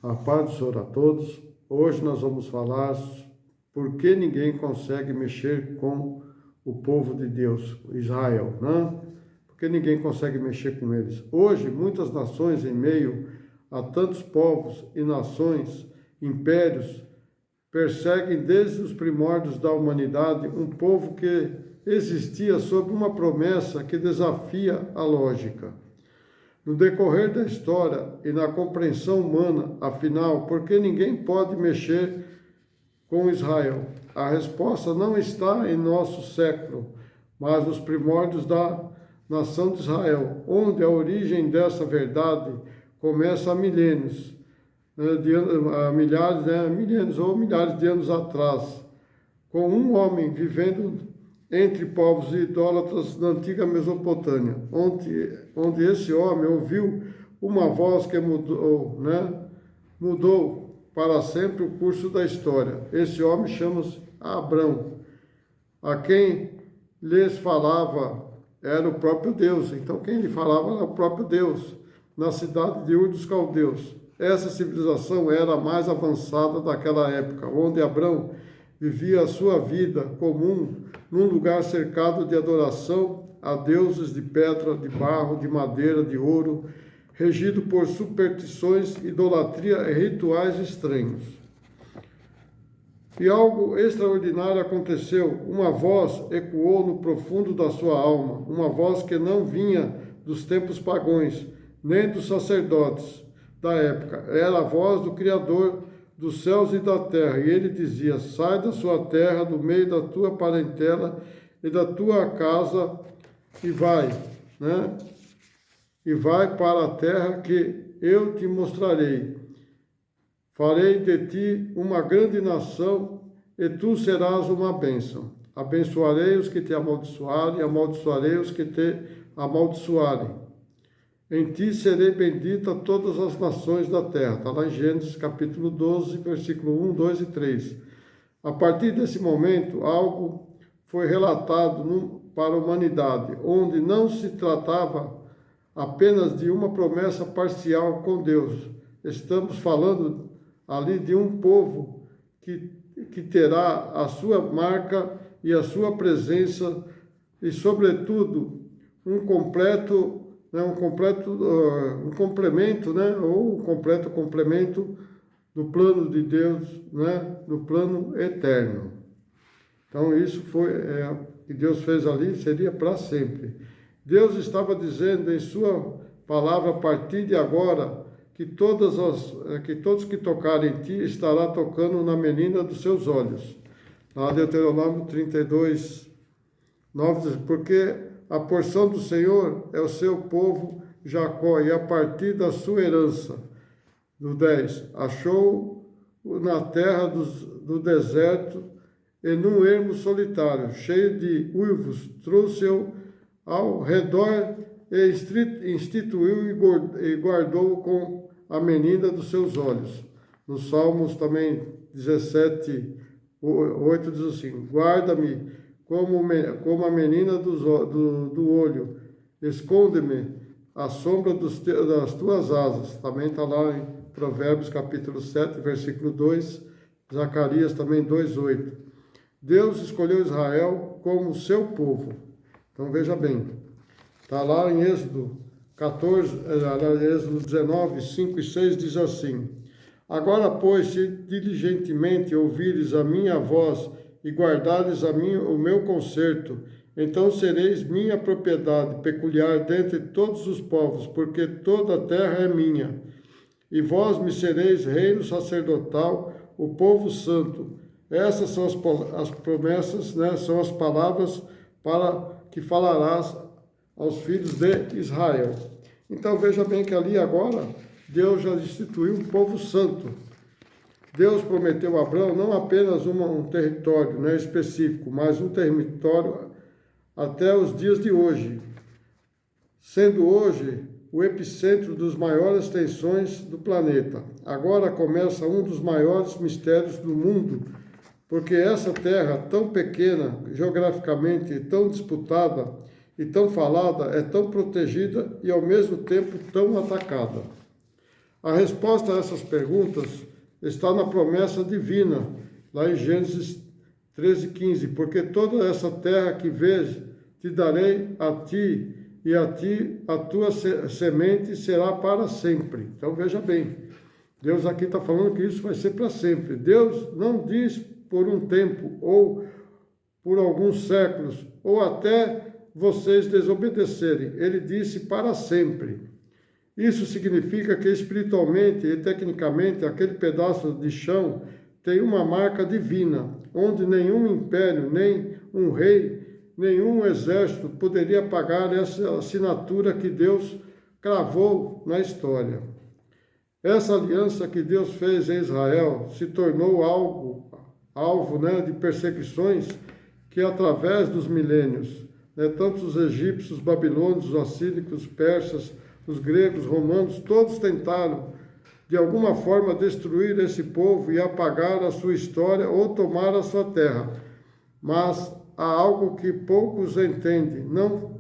A paz do Senhor a todos. Hoje nós vamos falar por que ninguém consegue mexer com o povo de Deus, Israel, né? Porque ninguém consegue mexer com eles. Hoje, muitas nações, em meio a tantos povos e nações, impérios, perseguem desde os primórdios da humanidade um povo que existia sob uma promessa que desafia a lógica. No decorrer da história e na compreensão humana, afinal, por que ninguém pode mexer com Israel? A resposta não está em nosso século, mas nos primórdios da nação de Israel, onde a origem dessa verdade começa há milênios, milhares de anos atrás, com um homem vivendo entre povos idólatras da antiga Mesopotâmia, onde esse homem ouviu uma voz que mudou para sempre o curso da história. Esse homem chama-se Abrão. A quem lhes falava era o próprio Deus. Então quem lhe falava era o próprio Deus, na cidade de Ur dos Caldeus. Essa civilização era a mais avançada daquela época, onde Abrão vivia a sua vida comum num lugar cercado de adoração a deuses de pedra, de barro, de madeira, de ouro, regido por superstições, idolatria e rituais estranhos. E algo extraordinário aconteceu. Uma voz ecoou no profundo da sua alma, uma voz que não vinha dos tempos pagãos, nem dos sacerdotes da época. Era a voz do Criador dos céus e da terra, e ele dizia: sai da sua terra, do meio da tua parentela e da tua casa, e vai, E vai para a terra que eu te mostrarei. Farei de ti uma grande nação, e tu serás uma bênção. Abençoarei os que te amaldiçoarem, e amaldiçoarei os que te amaldiçoarem. Em ti serei bendita todas as nações da terra. Está lá em Gênesis capítulo 12, versículo 1, 2 e 3. A partir desse momento, algo foi relatado para a humanidade, onde não se tratava apenas de uma promessa parcial com Deus. Estamos falando ali de um povo que terá a sua marca e a sua presença e, sobretudo, um complemento, ou um completo complemento do plano de Deus, no plano eterno. Então, isso foi que Deus fez ali, seria para sempre. Deus estava dizendo em sua palavra, a partir de agora, que todos que tocarem em ti estará tocando na menina dos seus olhos. Lá Deuteronômio 32, 9 diz: porque a porção do Senhor é o seu povo Jacó, e a partir da sua herança. No 10, achou na terra do deserto, e num ermo solitário, cheio de uivos, trouxe-o ao redor e instituiu e guardou com a menina dos seus olhos. Nos Salmos também 17, 8 diz assim: guarda-me como a menina do olho, esconde-me à sombra das tuas asas. Também está lá em Provérbios capítulo 7, versículo 2, Zacarias também 2, 8. Deus escolheu Israel como seu povo. Então veja bem, está lá em Êxodo 19, 5 e 6, diz assim: agora, pois, se diligentemente ouvires a minha voz e guardares o meu concerto, então sereis minha propriedade peculiar dentre todos os povos, porque toda a terra é minha. E vós me sereis reino sacerdotal, o povo santo. Essas são as promessas, são as palavras para que falarás aos filhos de Israel. Então veja bem que ali agora Deus já instituiu um povo santo. Deus prometeu a Abraão não apenas um território específico, mas um território até os dias de hoje, sendo hoje o epicentro das maiores tensões do planeta. Agora começa um dos maiores mistérios do mundo, porque essa terra tão pequena geograficamente, tão disputada e tão falada, é tão protegida e ao mesmo tempo tão atacada. A resposta a essas perguntas está na promessa divina, lá em Gênesis 13:15, porque toda essa terra que vês, te darei a ti, e a tua semente será para sempre. Então veja bem, Deus aqui está falando que isso vai ser para sempre. Deus não diz por um tempo, ou por alguns séculos, ou até vocês desobedecerem. Ele disse para sempre. Isso significa que espiritualmente e tecnicamente aquele pedaço de chão tem uma marca divina, onde nenhum império, nem um rei, nenhum exército poderia apagar essa assinatura que Deus cravou na história. Essa aliança que Deus fez em Israel se tornou alvo de perseguições que através dos milênios, tanto os egípcios, os babilônios, os assírios, os persas, os gregos, romanos, todos tentaram de alguma forma destruir esse povo e apagar a sua história ou tomar a sua terra. Mas há algo que poucos entendem. Não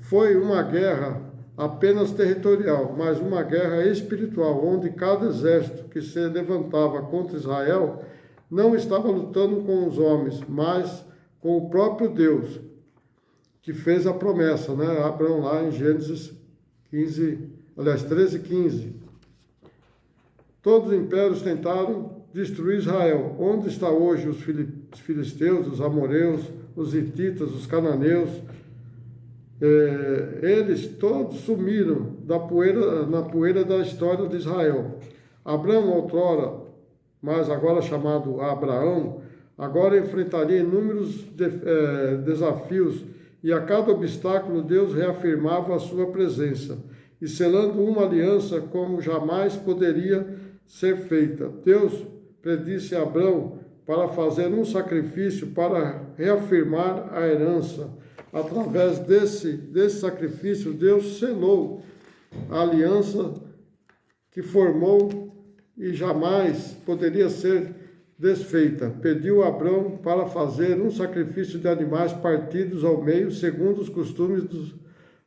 foi uma guerra apenas territorial, mas uma guerra espiritual, onde cada exército que se levantava contra Israel não estava lutando com os homens, mas com o próprio Deus, que fez a promessa, Abraão lá em Gênesis 13:15. Todos os impérios tentaram destruir Israel. Onde está hoje os filisteus, os amoreus, os hititas, os cananeus? Eles todos sumiram na poeira da história de Israel. Abraão, outrora, mas agora chamado Abraão, agora enfrentaria inúmeros desafios, e a cada obstáculo Deus reafirmava a sua presença, e selando uma aliança como jamais poderia ser feita. Deus predisse a Abraão para fazer um sacrifício para reafirmar a herança. Através desse sacrifício, Deus selou a aliança que formou e jamais poderia ser desfeita. Pediu a Abraão para fazer um sacrifício de animais partidos ao meio, segundo os costumes dos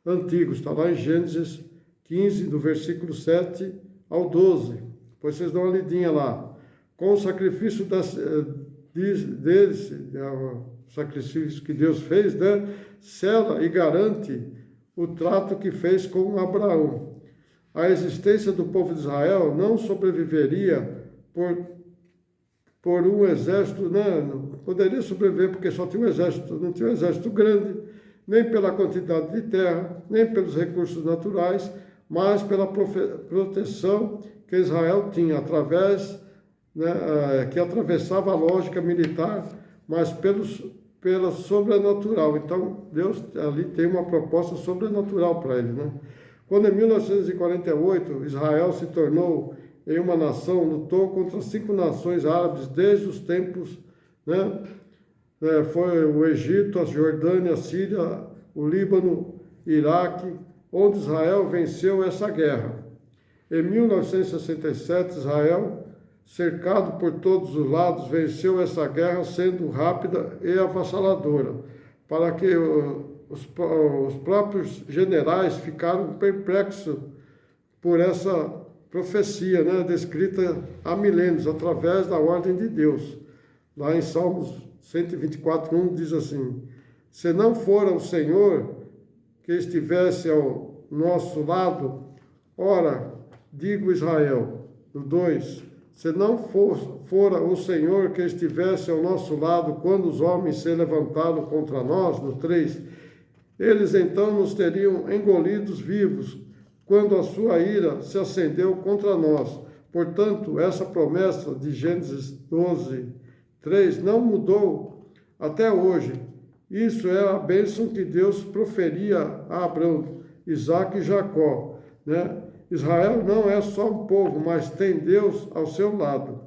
antigos. Está lá em Gênesis 15, do versículo 7 ao 12. Depois vocês dão uma lidinha lá. Com o sacrifício o sacrifício que Deus fez, sela e garante o trato que fez com Abraão. A existência do povo de Israel não sobreviveria por um exército, não poderia sobreviver porque só tinha um exército, não tinha um exército grande, nem pela quantidade de terra, nem pelos recursos naturais, mas pela proteção que Israel tinha, através, que atravessava a lógica militar, mas pela sobrenatural. Então, Deus ali tem uma proposta sobrenatural para ele, Quando em 1948 Israel se tornou em uma nação, lutou contra 5 nações árabes desde os tempos, foi o Egito, a Jordânia, a Síria, o Líbano, Iraque, onde Israel venceu essa guerra. Em 1967, Israel, cercado por todos os lados, venceu essa guerra sendo rápida e avassaladora, para que os próprios generais ficaram perplexos por essa profecia, descrita há milênios, através da ordem de Deus. Lá em Salmos 124:1 diz assim: se não fora o Senhor que estivesse ao nosso lado, ora, digo Israel. No 2, se não fora o Senhor que estivesse ao nosso lado quando os homens se levantaram contra nós, no 3, eles então nos teriam engolidos vivos, quando a sua ira se acendeu contra nós. Portanto, essa promessa de Gênesis 12:3 não mudou até hoje. Isso é a bênção que Deus proferia a Abraão, Isaque e Jacó, Israel não é só um povo, mas tem Deus ao seu lado.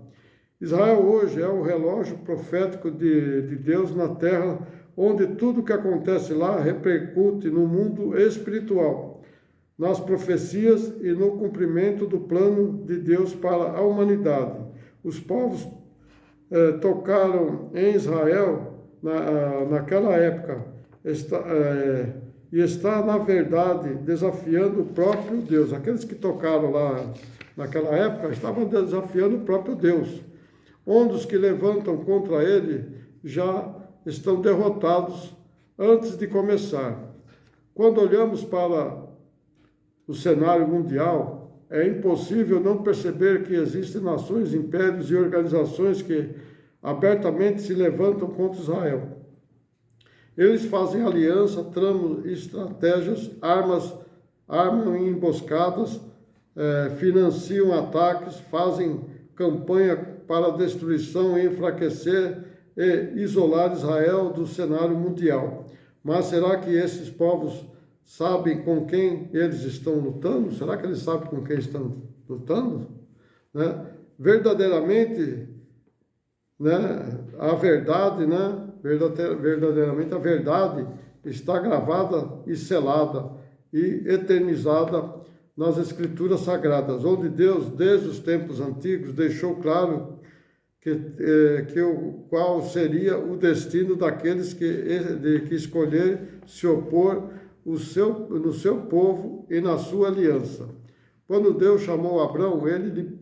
Israel hoje é o relógio profético de Deus na terra, onde tudo que acontece lá repercute no mundo espiritual, nas profecias e no cumprimento do plano de Deus para a humanidade. Os povos tocaram em Israel naquela época, está, na verdade, desafiando o próprio Deus. Aqueles que tocaram lá naquela época, estavam desafiando o próprio Deus, onde os que levantam contra ele já estão derrotados antes de começar. Quando olhamos para o cenário mundial, é impossível não perceber que existem nações, impérios e organizações que abertamente se levantam contra Israel. Eles fazem aliança, tramam estratégias, armam emboscadas, financiam ataques, fazem campanha para a destruição e enfraquecer e isolar Israel do cenário mundial. Mas será que esses povos sabem com quem eles estão lutando? Será que eles sabem com quem estão lutando? Né? Verdadeiramente, né, a verdade, né, verdadeiramente a verdade está gravada e selada e eternizada nas Escrituras Sagradas, onde Deus, desde os tempos antigos, deixou claro qual seria o destino daqueles que escolher se opor no seu povo e na sua aliança. Quando Deus chamou Abrão, ele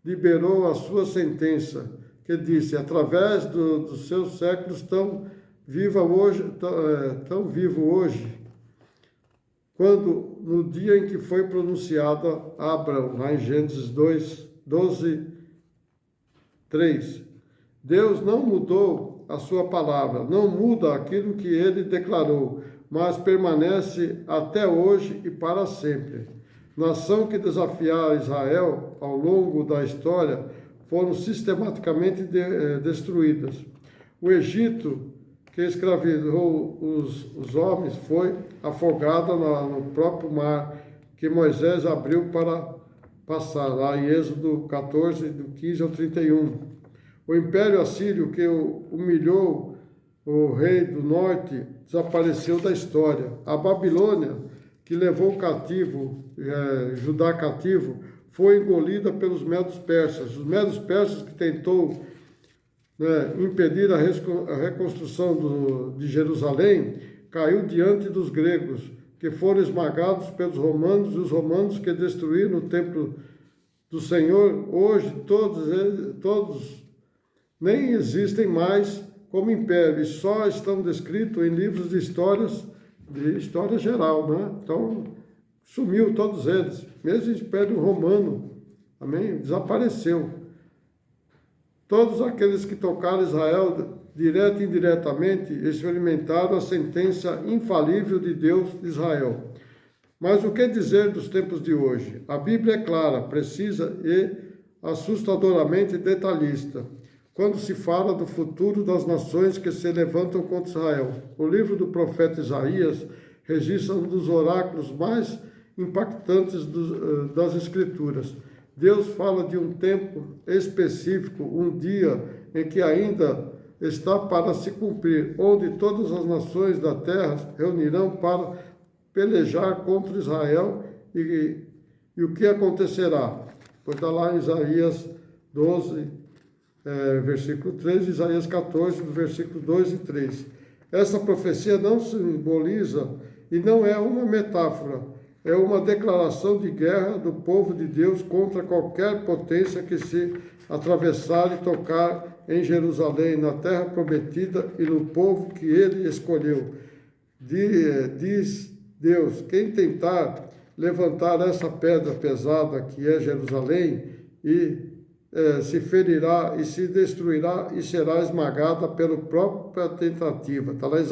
liberou a sua sentença, que disse: através dos seus séculos tão vivo hoje, quando no dia em que foi pronunciada a Abrão, lá em Gênesis 12, 3. Deus não mudou a sua palavra, não muda aquilo que ele declarou, mas permanece até hoje e para sempre. Nação que desafiar Israel ao longo da história foram sistematicamente destruídas. O Egito, que escravizou os homens, foi afogada no próprio mar que Moisés abriu para passar, lá em Êxodo 14, do 15 ao 31. O Império Assírio, que humilhou o rei do norte, desapareceu da história. A Babilônia, que levou Judá cativo, foi engolida pelos medos persas. Os medos persas que tentou impedir a reconstrução de Jerusalém, caiu diante dos gregos, que foram esmagados pelos romanos, e os romanos que destruíram o templo do Senhor. Hoje, todos nem existem mais como império, e só estão descritos em livros de história geral, né? Então, sumiu todos eles. Mesmo o Império Romano, amém? Desapareceu. Todos aqueles que tocaram Israel, direta e indiretamente, experimentaram a sentença infalível de Deus de Israel. Mas o que dizer dos tempos de hoje? A Bíblia é clara, precisa e assustadoramente detalhista quando se fala do futuro das nações que se levantam contra Israel. O livro do profeta Isaías registra um dos oráculos mais impactantes das Escrituras. Deus fala de um tempo específico, um dia em que ainda está para se cumprir, onde todas as nações da terra reunirão para pelejar contra Israel, e o que acontecerá? Pois está lá em Isaías 12, versículo 3, Isaías 14, versículo 2 e 3. Essa profecia não simboliza e não é uma metáfora, é uma declaração de guerra do povo de Deus contra qualquer potência que se atravessar e tocar em Jerusalém, na terra prometida e no povo que ele escolheu. Diz Deus: quem tentar levantar essa pedra pesada que é Jerusalém, se ferirá e se destruirá e será esmagada pela própria tentativa. Está lá em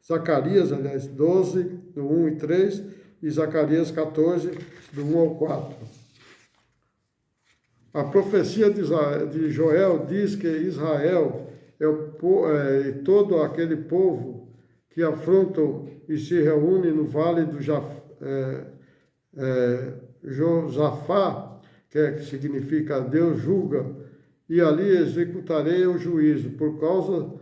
Zacarias, 12, do 1 e 3, e Zacarias 14, do 1 ao 4. A profecia de Joel diz que Israel é todo aquele povo que afrontam e se reúne no vale do Josafá, que significa Deus julga, e ali executarei o juízo, por causa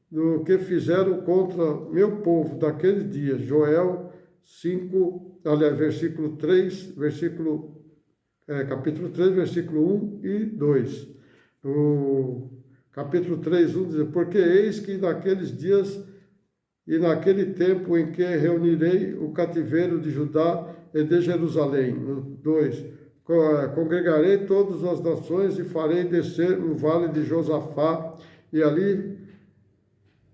do que fizeram contra meu povo daqueles dias. Joel 5, versículo 3, capítulo 3, versículo 1 e 2. No capítulo 3, 1 diz: porque eis que naqueles dias e naquele tempo em que reunirei o cativeiro de Judá e de Jerusalém. No 2, congregarei todas as nações e farei descer no vale de Josafá, e ali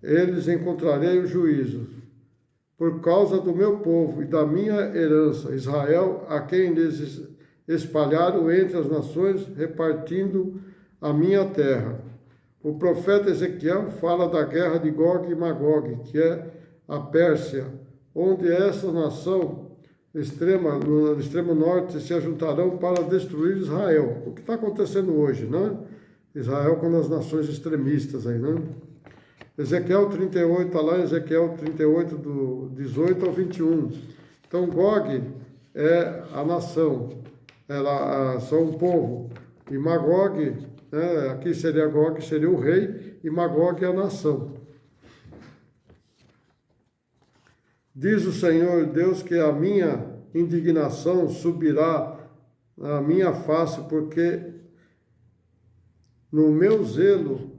eles encontrarei o juízo. Por causa do meu povo e da minha herança, Israel, a quem eles espalharam entre as nações, repartindo a minha terra. O profeta Ezequiel fala da guerra de Gog e Magog, que é a Pérsia, onde essa nação no extremo norte se ajuntarão para destruir Israel. O que está acontecendo hoje, né? Israel com as nações extremistas aí, né? Ezequiel 38, está lá em Ezequiel 38, do 18 ao 21. Então, Gog é a nação, são um povo. E Magog, né, aqui seria Gog, seria o rei, e Magog é a nação. Diz o Senhor Deus que a minha indignação subirá à minha face, porque no meu zelo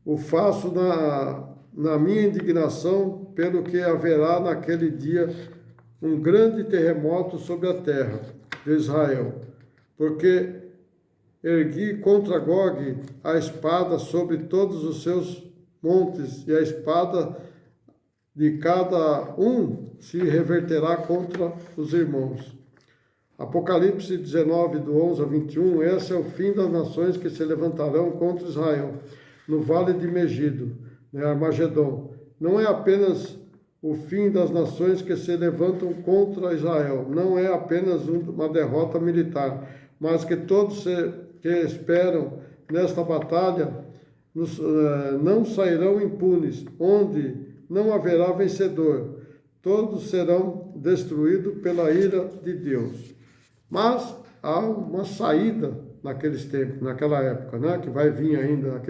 o faço na minha indignação, pelo que haverá naquele dia um grande terremoto sobre a terra de Israel, porque ergui contra Gog a espada sobre todos os seus montes, e a espada de cada um se reverterá contra os irmãos. Apocalipse 19, do 11 a 21, esse é o fim das nações que se levantarão contra Israel, no vale de Megido, né, Armagedon. Não é apenas o fim das nações que se levantam contra Israel, não é apenas uma derrota militar, mas que todos que esperam nesta batalha não sairão impunes, onde não haverá vencedor, todos serão destruídos pela ira de Deus. Mas há uma saída naqueles tempos, naquela época, né, que vai vir ainda,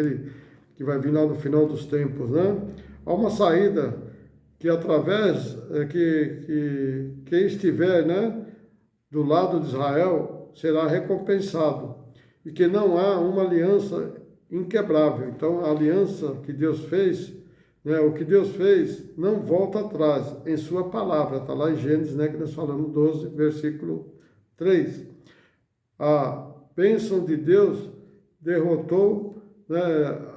que vai vir lá no final dos tempos, né? Há uma saída que através que quem estiver, né, do lado de Israel será recompensado, e que não há uma aliança inquebrável. Então, a aliança que Deus fez, né, o que Deus fez não volta atrás em sua palavra. Está lá em Gênesis, né, que nós falamos 12, versículo 3. A bênção de Deus derrotou, né,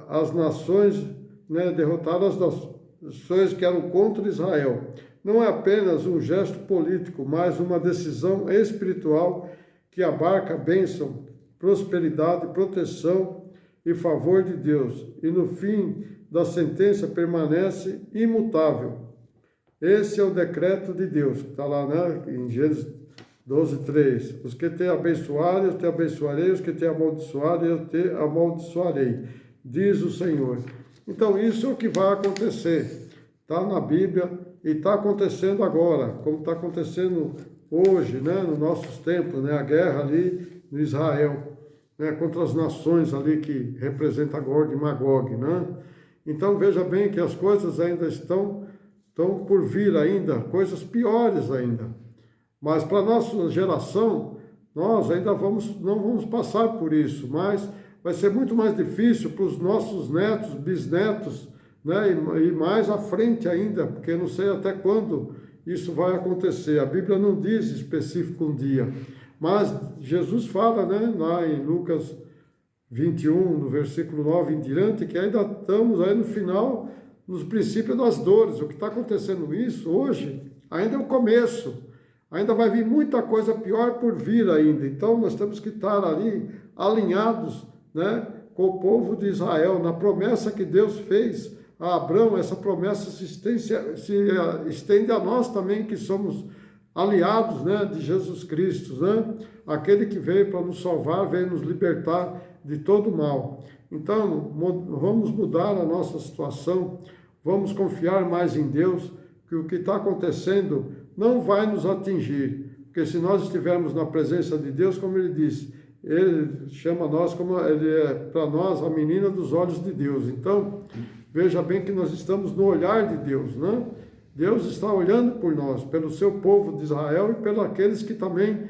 as nações, né, derrotaram as nações que eram contra Israel. Não é apenas um gesto político, mas uma decisão espiritual que abarca bênção, prosperidade, proteção e favor de Deus. E no fim da sentença permanece imutável. Esse é o decreto de Deus, que está lá, né, em Gênesis 12, 3. Os que te abençoarem, eu te abençoarei. Os que te amaldiçoarem, eu te amaldiçoarei, diz o Senhor. Então, isso é o que vai acontecer. Está na Bíblia e está acontecendo agora, como está acontecendo hoje, né, nos nossos tempos, né, a guerra ali no Israel, né, contra as nações ali que representa Gog e Magog, né? Então, veja bem que as coisas ainda estão por vir ainda, coisas piores ainda. Mas para a nossa geração, nós ainda não vamos passar por isso, mas vai ser muito mais difícil para os nossos netos, bisnetos, né? E mais à frente ainda, porque não sei até quando isso vai acontecer. A Bíblia não diz específico um dia, mas Jesus fala, né, lá em Lucas 21, no versículo 9 em diante, que ainda estamos aí no final, nos princípios das dores. O que está acontecendo isso hoje ainda é o começo. Ainda vai vir muita coisa pior por vir ainda. Então, nós temos que estar ali alinhados, né, com o povo de Israel, na promessa que Deus fez a Abraão. Essa promessa se estende a nós também, que somos aliados, né, de Jesus Cristo, né? Aquele que veio para nos salvar, veio nos libertar de todo mal. Então, vamos mudar a nossa situação, vamos confiar mais em Deus, que o que está acontecendo não vai nos atingir, porque se nós estivermos na presença de Deus, como ele disse, ele chama nós, como ele é para nós a menina dos olhos de Deus. Então, veja bem que nós estamos no olhar de Deus, né? Deus está olhando por nós, pelo seu povo de Israel e pelos aqueles que também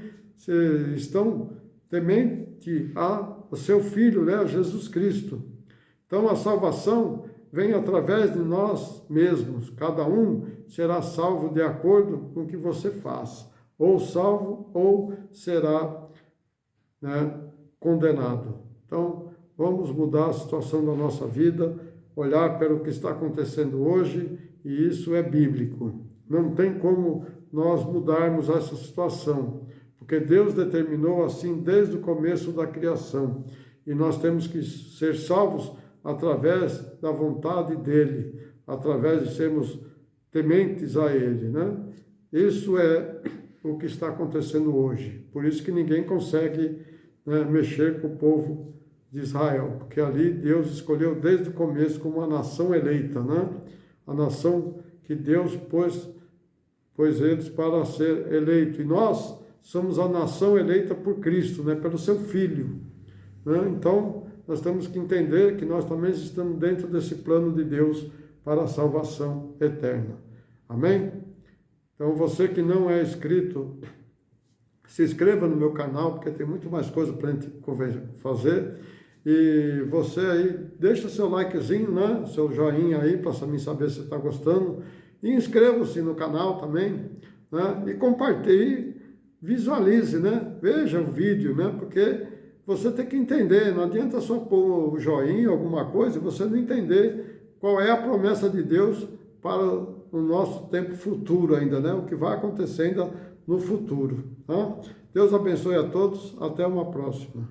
estão temente ao seu Filho, né, Jesus Cristo. Então, a salvação vem através de nós mesmos. Cada um será salvo de acordo com o que você faz. Ou salvo, ou será né, condenado. Então, vamos mudar a situação da nossa vida, olhar para o que está acontecendo hoje, e isso é bíblico. Não tem como nós mudarmos essa situação, porque Deus determinou assim desde o começo da criação, e nós temos que ser salvos através da vontade dEle, através de sermos tementes a Ele, né? Isso é o que está acontecendo hoje. Por isso que ninguém consegue, né, mexer com o povo de Israel, porque ali Deus escolheu desde o começo como uma nação eleita, né? A nação que Deus pôs eles para ser eleito. E nós somos a nação eleita por Cristo, né? Pelo seu Filho, né? Então, nós temos que entender que nós também estamos dentro desse plano de Deus para a salvação eterna. Amém? Então, você que não é inscrito, se inscreva no meu canal, porque tem muito mais coisa para a gente fazer. E você aí, deixa seu likezinho, né? Seu joinha aí, para mim saber se está gostando. E inscreva-se no canal também, né? E compartilhe, visualize, né? Veja o vídeo, né? Porque você tem que entender, não adianta só pôr o joinha, alguma coisa, e você não entender qual é a promessa de Deus para o nosso tempo futuro ainda, né? O que vai acontecer ainda no futuro, tá? Deus abençoe a todos, até uma próxima.